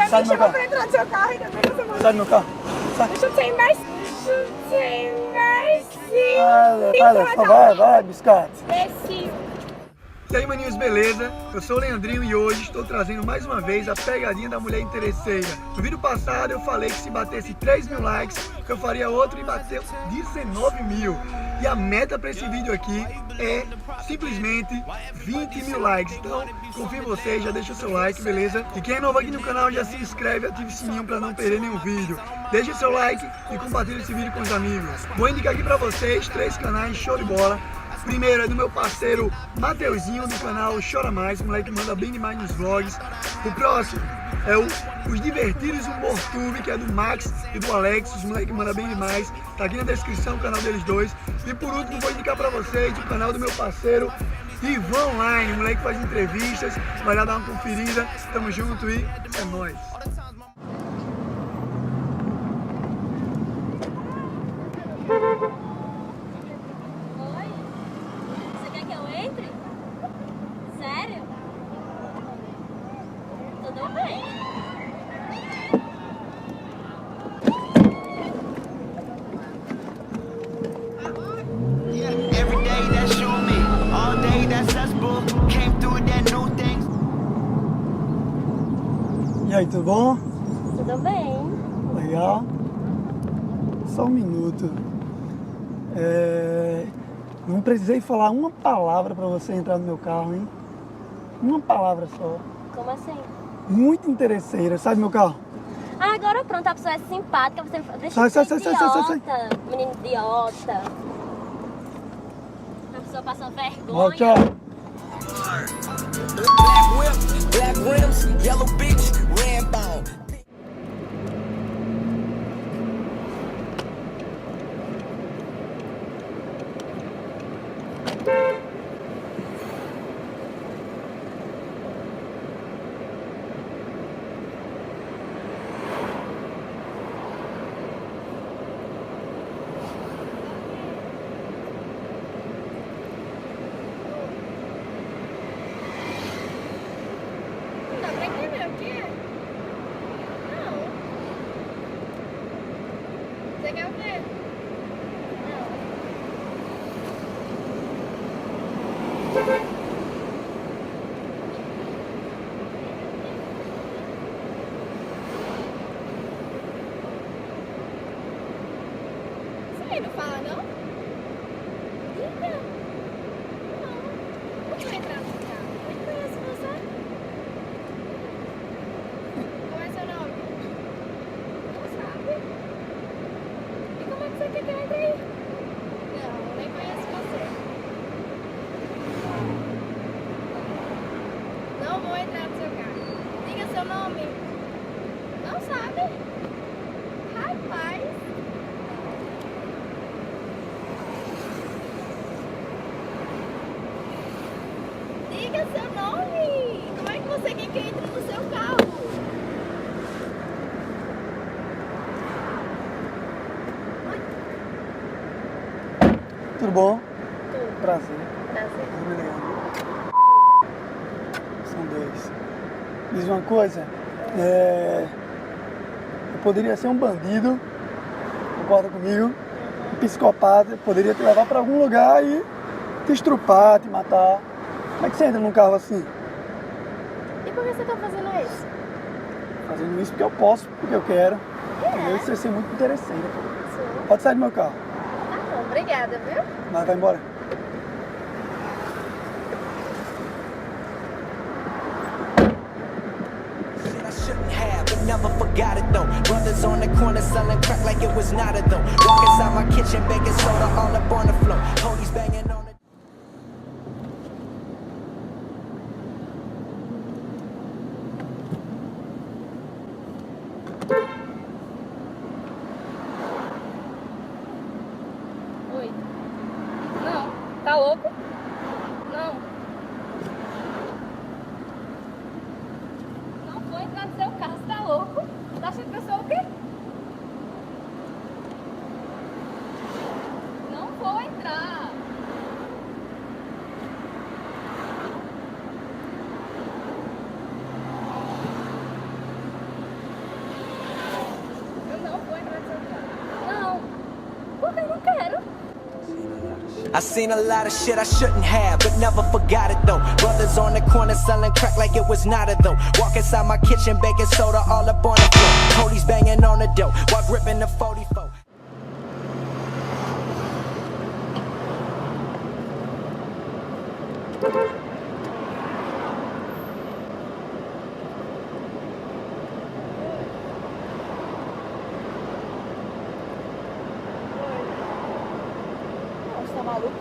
me chamou pra entrar no seu carro, ainda bem que você mandou. Sai do meu carro. Sai. Deixa eu ter mais. Vai, biscate. Desci. E aí, maninhos, beleza? Eu sou o Leandrinho e hoje estou trazendo mais uma vez a pegadinha da mulher interesseira. No vídeo passado eu falei que se batesse 3 mil likes, que eu faria outro e bateu 19 mil. E a meta para esse vídeo aqui é simplesmente 20 mil likes. Então, confio em vocês, já deixa o seu like, beleza? E quem é novo aqui no canal já se inscreve e ativa o sininho para não perder nenhum vídeo. Deixa o seu like e compartilha esse vídeo com os amigos. Vou indicar aqui para vocês 3 canais show de bola. Primeiro é do meu parceiro Mateuzinho, do canal Chora Mais, o moleque manda bem demais nos vlogs. O próximo é Os Divertidos Humor Tube, que é do Max e do Alex, os moleques mandam bem demais. Tá aqui na descrição o canal deles dois. E por último vou indicar pra vocês o canal do meu parceiro Ivan Online, o moleque faz entrevistas, vai lá dar uma conferida. Tamo junto e é nóis. Sério? Tudo bem. Every day that show me, all day that's us book. Came through that new things. E aí, tudo bom? Tudo bem. Legal. Só um minuto. Não precisei falar uma palavra pra você entrar no meu carro, hein? Uma palavra só. Como assim? Muito interesseira. Sai do meu carro. Ah, agora pronto, a pessoa é simpática, você deixa Sai, de ser sai, idiota, menino idiota. A pessoa passando vergonha. Ó, tchau. Black whip, black rims, yellow beach, Rambo. Tá pra entender o que é? Não. Você quer o quê? Você aí não fala, não? Liga. Não. Não vou entrar no seu carro. Nem conheço você. Qual é seu nome? Não sabe? E como é que você quer que eu entre aí? Não, nem conheço você. Não vou entrar no seu carro. Diga seu nome. Não sabe? Rapaz. Diga seu nome. Como é que você quer que eu entre no seu carro? Tudo bom? Tudo. Prazer. Prazer. Meu nome é Leandro. São 2. Diz uma coisa. Eu poderia ser um bandido, concorda comigo? Um psicopata, poderia te levar pra algum lugar e te estrupar, te matar. Como é que você entra num carro assim? E por que você tá fazendo isso? Fazendo isso porque eu posso, porque eu quero. Entendeu? Isso vai ser muito interessante. Sim. Pode sair do meu carro. Tá bom, obrigada, viu? Vai embora. Shit I shouldn't have, but never forgot it though. Brothers on the corner selling crack like it was not a though. Walk inside my kitchen, baking soda all up on the floor. Police banging on the Oi. Não. Tá louco? Não. Não vou entrar no seu carro, você tá louco? Tá achando que eu sou o quê? Não vou entrar. I seen a lot of shit I shouldn't have, but never forgot it though. Brothers on the corner selling crack like it was nada though. Walk inside my kitchen, baking soda all up on the floor. Police banging on the door while gripping the 44. Você tá maluco?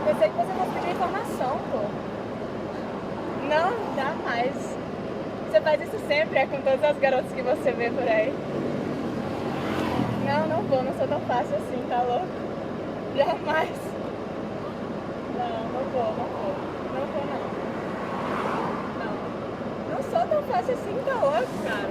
Pensei que você fosse pedir informação, pô. Não, jamais. Você faz isso sempre, é com todas as garotas que você vê por aí. Não vou, não sou tão fácil assim, tá louco? Jamais. Não vou. Não sou tão fácil assim, tá louco, cara.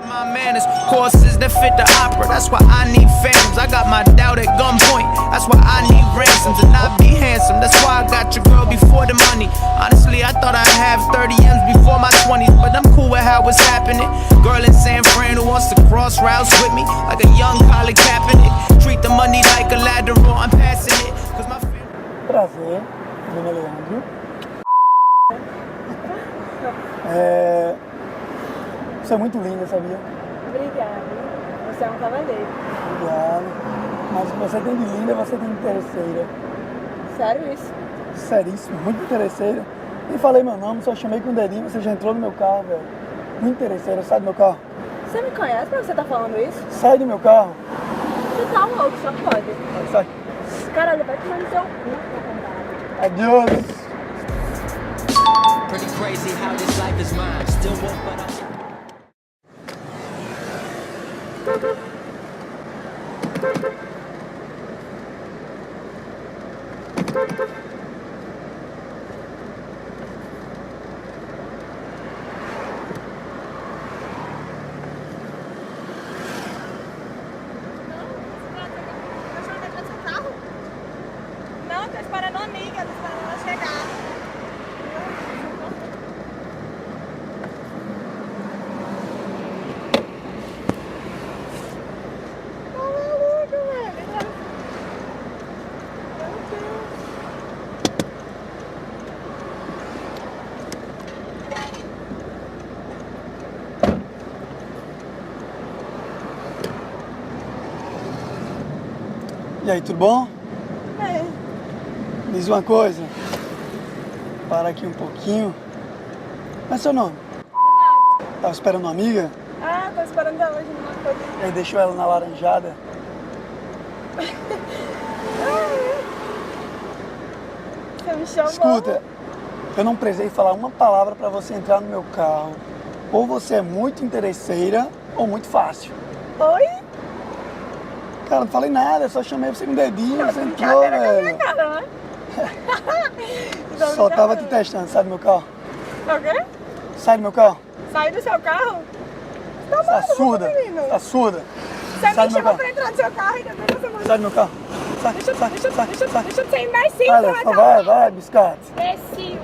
My manners, courses that fit the opera. That's why I need phantoms. I got my doubt at gunpoint. That's why I need ransoms and I be handsome. That's why I got your girl before the money. Honestly, I thought I'd have 30 M's before my 20s, but I'm cool with how it's happening. Girl in San Fran who wants to cross routes with me like a young Colin Kaepernick. Treat the money like a lateral. I'm passing it 'cause my Prazer, meu nome é Leandro. Você é muito linda, sabia? Obrigada. Você é um cavaleiro. Obrigado. Mas o que você tem de linda, você tem de interesseira. Sério isso? Seríssimo, muito interesseira. Nem falei meu nome, só chamei com o dedinho, você já entrou no meu carro, velho. Muito interesseira, sai do meu carro. Você me conhece pra você tá falando isso? Sai do meu carro. Você tá louco, só pode. Sai. Caralho, vai tomar no seu cu, meu Adiós. Pretty crazy how this life is mine. Still woke, but I'm Não, tô esperando a amiga, tô esperando ela chegar. Tá maluco, velho. E aí, tudo bom? É. Diz uma coisa. Para aqui um pouquinho. Mas seu nome? Tava esperando uma amiga? Ah, tô esperando ela hoje numa coisa. E aí deixou ela na laranjada. Você me chamou? Escuta, eu não precisei falar uma palavra pra você entrar no meu carro. Ou você é muito interesseira ou muito fácil. Oi? Cara, não falei nada, só chamei você com o dedinho, você entrou, velho. Cara, né? Só tava te testando, sai do meu carro. Tá o quê? Sai do meu carro. Sai do seu carro? Tá Tá maluco, surda, menino? tá surda. Você Sai me do meu chamou carro. pra entrar no seu carro e depois você mandou. Sai do meu carro. Sai, Deixa sai, sai. eu ser imbecil, Olha, vai só vai, biscate. Imbecil.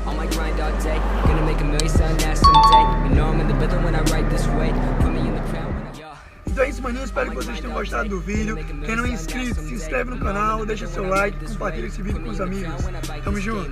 On my grind all day, gonna make a million sound now someday. You know I'm in the rhythm when I write this way. Put me in the crowd when I Então é isso, maninho. Espero que vocês tenham gostado do vídeo. Quem não é inscrito, se inscreve no canal, deixa seu like, compartilha esse vídeo com os amigos. Tamo junto.